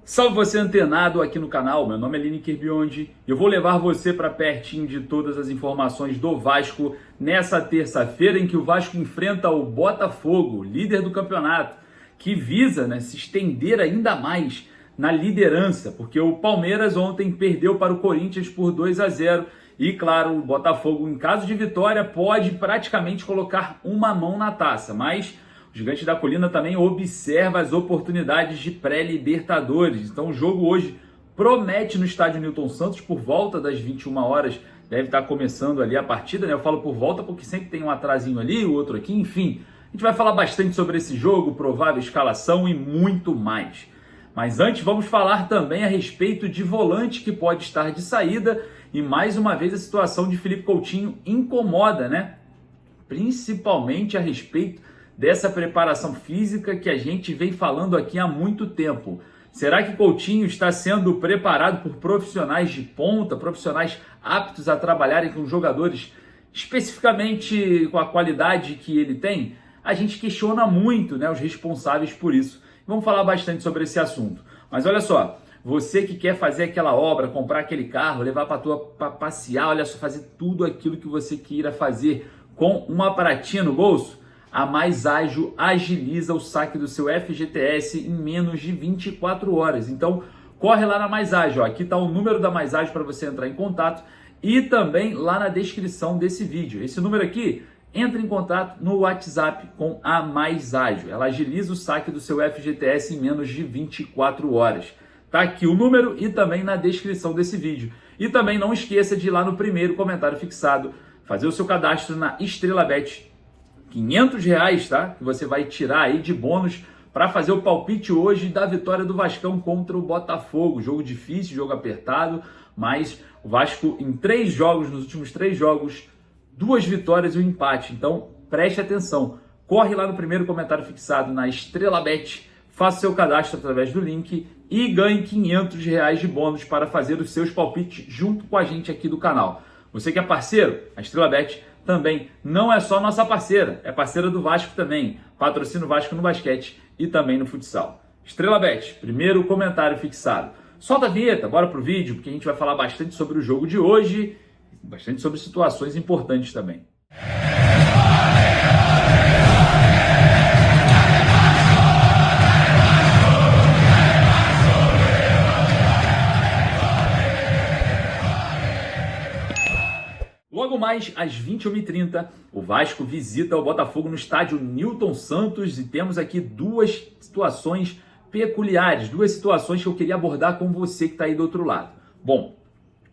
Salve você antenado aqui no canal, meu nome é Lineker Biondi e eu vou levar você para pertinho de todas as informações do Vasco nessa terça-feira em que o Vasco enfrenta o Botafogo, líder do campeonato, que visa se estender ainda mais na liderança, porque o Palmeiras ontem perdeu para o Corinthians por 2-0 e, claro, o Botafogo, em caso de vitória, pode praticamente colocar uma mão na taça, mas o Gigante da Colina também observa as oportunidades de pré-Libertadores. Então o jogo hoje promete no estádio Newton Santos por volta das 21 horas. Deve estar começando ali a partida, né? Eu falo por volta porque sempre tem um atrasinho ali, o outro aqui, enfim. A gente vai falar bastante sobre esse jogo, provável escalação e muito mais. Mas antes vamos falar também a respeito de volante que pode estar de saída. E mais uma vez a situação de Felipe Coutinho incomoda, né? Principalmente a respeito dessa preparação física que a gente vem falando aqui há muito tempo. Será que Coutinho está sendo preparado por profissionais de ponta, profissionais aptos a trabalharem com jogadores especificamente com a qualidade que ele tem? A gente questiona muito, os responsáveis por isso. Vamos falar bastante sobre esse assunto. Mas olha só, você que quer fazer aquela obra, comprar aquele carro, levar para passear, olha só, fazer tudo aquilo que você queira fazer com uma pratinha no bolso, a Mais Ágil agiliza o saque do seu FGTS em menos de 24 horas. Então, corre lá na Mais Ágil. Aqui está o número da Mais Ágil para você entrar em contato e também lá na descrição desse vídeo. Esse número aqui, entra em contato no WhatsApp com a Mais Ágil. Ela agiliza o saque do seu FGTS em menos de 24 horas. Tá aqui o número e também na descrição desse vídeo. E também não esqueça de ir lá no primeiro comentário fixado, fazer o seu cadastro na Estrela Bet. R$500, tá? Que você vai tirar aí de bônus para fazer o palpite hoje da vitória do Vascão contra o Botafogo. Jogo difícil, jogo apertado, mas o Vasco em 3 jogos, nos últimos 3 jogos, 2 vitórias e um empate. Então preste atenção, corre lá no primeiro comentário fixado na Estrela Bet, faça seu cadastro através do link e ganhe R$500 de bônus para fazer os seus palpites junto com a gente aqui do canal. Você que é parceiro, a Estrela Bet também não é só nossa parceira, é parceira do Vasco também. Patrocina o Vasco no basquete e também no futsal. Estrela Bet, primeiro comentário fixado. Solta a vinheta, bora pro vídeo, porque a gente vai falar bastante sobre o jogo de hoje, bastante sobre situações importantes também. Logo mais às 21h30, o Vasco visita o Botafogo no estádio Newton Santos e temos aqui 2 situações peculiares, 2 situações que eu queria abordar com você que está aí do outro lado. Bom,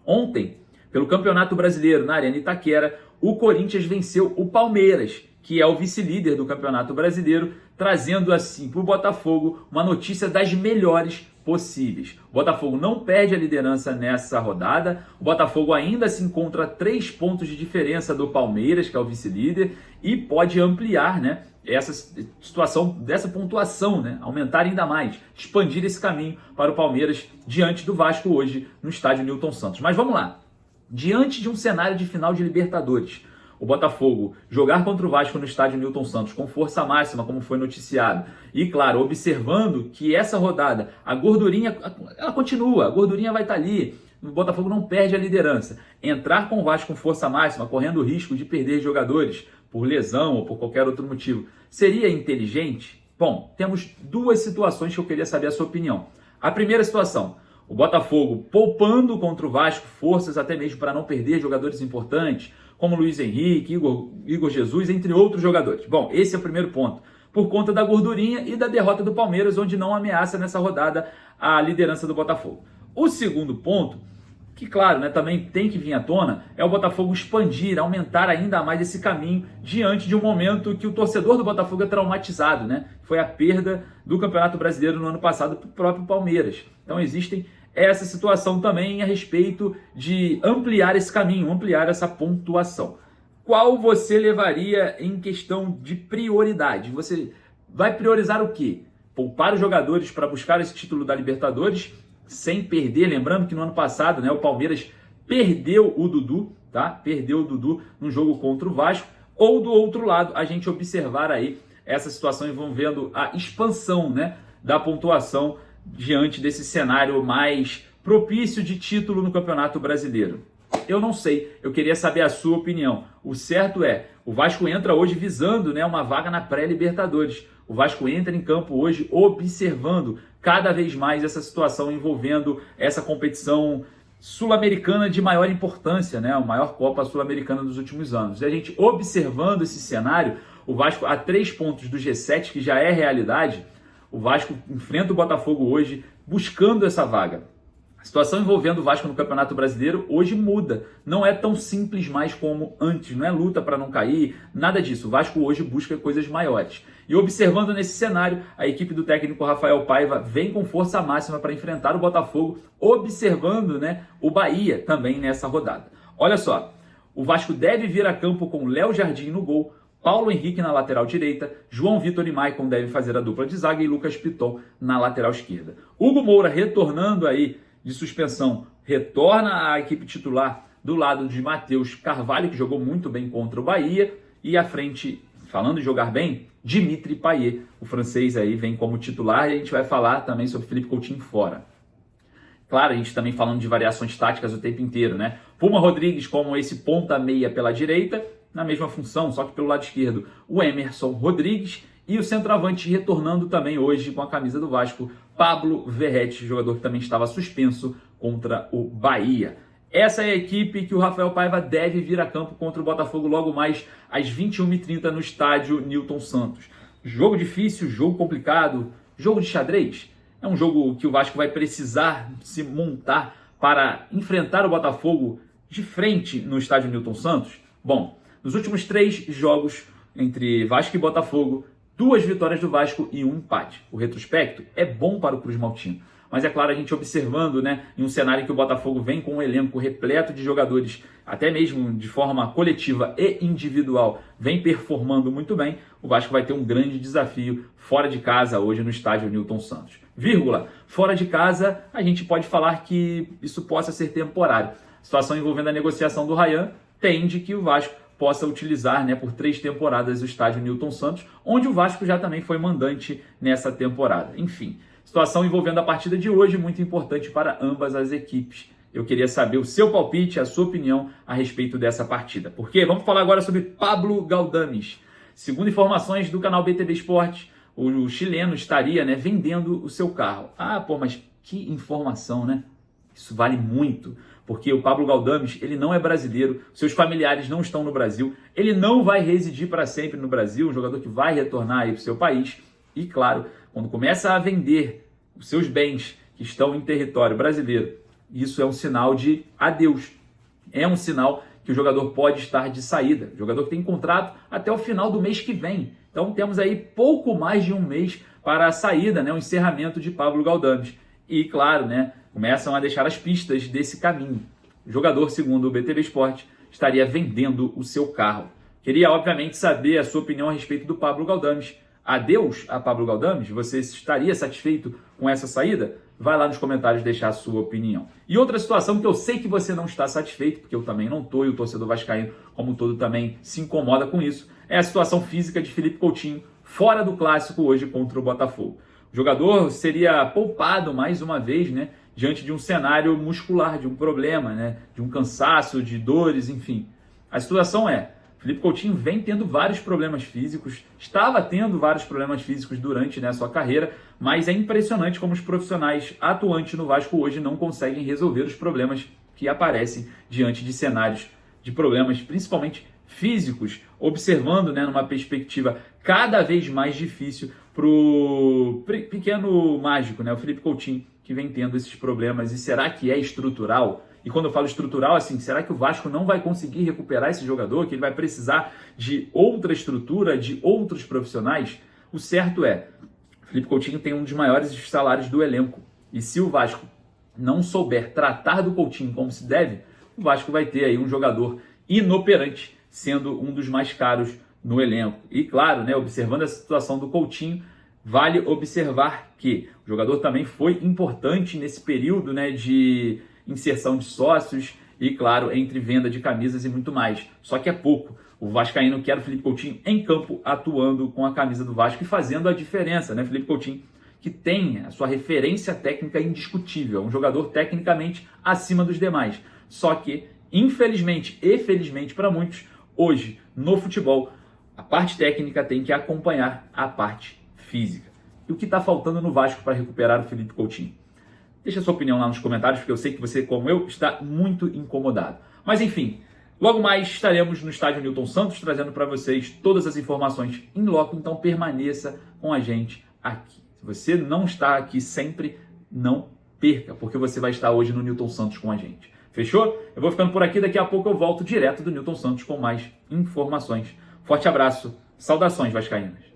ontem, pelo Campeonato Brasileiro na Arena Itaquera, o Corinthians venceu o Palmeiras, que é o vice-líder do Campeonato Brasileiro, trazendo assim para o Botafogo uma notícia das melhores possíveis. O Botafogo não perde a liderança nessa rodada, o Botafogo ainda se encontra 3 pontos de diferença do Palmeiras, que é o vice-líder, e pode ampliar essa situação, dessa pontuação, aumentar ainda mais, expandir esse caminho para o Palmeiras diante do Vasco hoje no estádio Newton Santos. Mas vamos lá, diante de um cenário de final de Libertadores, o Botafogo jogar contra o Vasco no estádio Newton Santos com força máxima, como foi noticiado, e claro, observando que essa rodada, a gordurinha, ela continua, a gordurinha vai estar ali, o Botafogo não perde a liderança. Entrar com o Vasco com força máxima, correndo o risco de perder jogadores por lesão ou por qualquer outro motivo, seria inteligente? Bom, temos 2 situações que eu queria saber a sua opinião. A primeira situação, o Botafogo poupando contra o Vasco forças até mesmo para não perder jogadores importantes, como Luiz Henrique, Igor Jesus, entre outros jogadores. Bom, esse é o primeiro ponto. Por conta da gordurinha e da derrota do Palmeiras, onde não ameaça nessa rodada a liderança do Botafogo. O segundo ponto, que claro, também tem que vir à tona, é o Botafogo expandir, aumentar ainda mais esse caminho diante de um momento que o torcedor do Botafogo é traumatizado, Foi a perda do Campeonato Brasileiro no ano passado para o próprio Palmeiras. Então existem essa situação também a respeito de ampliar esse caminho, ampliar essa pontuação. Qual você levaria em questão de prioridade? Você vai priorizar o quê? Poupar os jogadores para buscar esse título da Libertadores sem perder, lembrando que no ano passado o Palmeiras perdeu o Dudu, tá? Perdeu o Dudu no jogo contra o Vasco, ou do outro lado, a gente observar aí essa situação envolvendo a expansão da pontuação diante desse cenário mais propício de título no Campeonato Brasileiro? Eu não sei, eu queria saber a sua opinião. O certo é, o Vasco entra hoje visando, né, uma vaga na pré-Libertadores. O Vasco entra em campo hoje observando cada vez mais essa situação envolvendo essa competição sul-americana de maior importância, né, a maior Copa Sul-Americana dos últimos anos. E a gente observando esse cenário, o Vasco a 3 pontos do G7, que já é realidade, o Vasco enfrenta o Botafogo hoje buscando essa vaga. A situação envolvendo o Vasco no Campeonato Brasileiro hoje muda. Não é tão simples mais como antes. Não é luta para não cair, nada disso. O Vasco hoje busca coisas maiores. E observando nesse cenário, a equipe do técnico Rafael Paiva vem com força máxima para enfrentar o Botafogo, observando, né, o Bahia também nessa rodada. Olha só, o Vasco deve vir a campo com Léo Jardim no gol, Paulo Henrique na lateral direita, João Vitor e Maicon devem fazer a dupla de zaga e Lucas Piton na lateral esquerda. Hugo Moura retornando aí de suspensão, retorna à equipe titular do lado de Matheus Carvalho, que jogou muito bem contra o Bahia, e à frente, falando em jogar bem, Dimitri Payet, o francês aí vem como titular, e a gente vai falar também sobre Felipe Coutinho fora. Claro, a gente também falando de variações táticas o tempo inteiro, né? Puma Rodrigues como esse ponta-meia pela direita, na mesma função, só que pelo lado esquerdo, o Emerson Rodrigues, e o centroavante retornando também hoje com a camisa do Vasco, Pablo Verrete, jogador que também estava suspenso contra o Bahia. Essa é a equipe que o Rafael Paiva deve vir a campo contra o Botafogo logo mais às 21h30 no estádio Newton Santos. Jogo difícil, jogo complicado, jogo de xadrez. É um jogo que o Vasco vai precisar se montar para enfrentar o Botafogo de frente no estádio Newton Santos. Bom, nos últimos 3 jogos entre Vasco e Botafogo, 2 vitórias do Vasco e 1 empate. O retrospecto é bom para o Cruz Maltino. Mas é claro, a gente observando, né, em um cenário em que o Botafogo vem com um elenco repleto de jogadores, até mesmo de forma coletiva e individual, vem performando muito bem, o Vasco vai ter um grande desafio fora de casa hoje no estádio Newton Santos. Vírgula, fora de casa, a gente pode falar que isso possa ser temporário. A situação envolvendo a negociação do Ryan tende que o Vasco possa utilizar, né, por 3 temporadas o estádio Newton Santos, onde o Vasco já também foi mandante nessa temporada. Enfim, situação envolvendo a partida de hoje, muito importante para ambas as equipes. Eu queria saber o seu palpite, a sua opinião a respeito dessa partida. Porque vamos falar agora sobre Pablo Galdames. Segundo informações do canal BTV Esportes, o chileno estaria, né, vendendo o seu carro. Ah, pô, mas que informação, né? Isso vale muito, porque o Pablo Galdames, ele não é brasileiro, seus familiares não estão no Brasil, ele não vai residir para sempre no Brasil, um jogador que vai retornar aí para o seu país. E claro, quando começa a vender os seus bens que estão em território brasileiro, isso é um sinal de adeus. É um sinal que o jogador pode estar de saída. O jogador que tem contrato até o final do mês que vem. Então temos aí pouco mais de um mês para a saída, né, o encerramento de Pablo Galdames. E claro, né, começam a deixar as pistas desse caminho. O jogador, segundo o BTV Esporte, estaria vendendo o seu carro. Queria, obviamente, saber a sua opinião a respeito do Pablo Galdames. Adeus a Pablo Galdames? Você estaria satisfeito com essa saída? Vai lá nos comentários deixar a sua opinião. E outra situação que eu sei que você não está satisfeito, porque eu também não estou, e o torcedor vascaíno como um todo também se incomoda com isso, é a situação física de Felipe Coutinho fora do clássico hoje contra o Botafogo. O jogador seria poupado mais uma vez, né, diante de um cenário muscular, de um problema, né, de um cansaço, de dores, enfim. A situação é, Felipe Coutinho vem tendo vários problemas físicos, estava tendo vários problemas físicos durante, né, sua carreira, mas é impressionante como os profissionais atuantes no Vasco hoje não conseguem resolver os problemas que aparecem diante de cenários de problemas, principalmente físicos, observando, né, numa perspectiva cada vez mais difícil para o pequeno mágico, né, o Felipe Coutinho, que vem tendo esses problemas. E será que é estrutural? E quando eu falo estrutural, assim, será que o Vasco não vai conseguir recuperar esse jogador, que ele vai precisar de outra estrutura, de outros profissionais? O certo é, Felipe Coutinho tem um dos maiores salários do elenco. E se o Vasco não souber tratar do Coutinho como se deve, o Vasco vai ter aí um jogador inoperante, sendo um dos mais caros no elenco. E claro, né, observando a situação do Coutinho, vale observar que o jogador também foi importante nesse período, né, de inserção de sócios e, claro, entre venda de camisas e muito mais. Só que é pouco. O vascaíno quer o Felipe Coutinho em campo, atuando com a camisa do Vasco e fazendo a diferença, né? Felipe Coutinho, que tem a sua referência técnica indiscutível, é um jogador tecnicamente acima dos demais. Só que, infelizmente e felizmente para muitos, hoje, no futebol, a parte técnica tem que acompanhar a parte física. E o que está faltando no Vasco para recuperar o Felipe Coutinho? Deixa a sua opinião lá nos comentários, porque eu sei que você, como eu, está muito incomodado. Mas enfim, logo mais estaremos no estádio Newton Santos, trazendo para vocês todas as informações em loco, então permaneça com a gente aqui. Se você não está aqui sempre, não perca, porque você vai estar hoje no Newton Santos com a gente. Fechou? Eu vou ficando por aqui, daqui a pouco eu volto direto do Newton Santos com mais informações. Forte abraço, saudações vascaínas.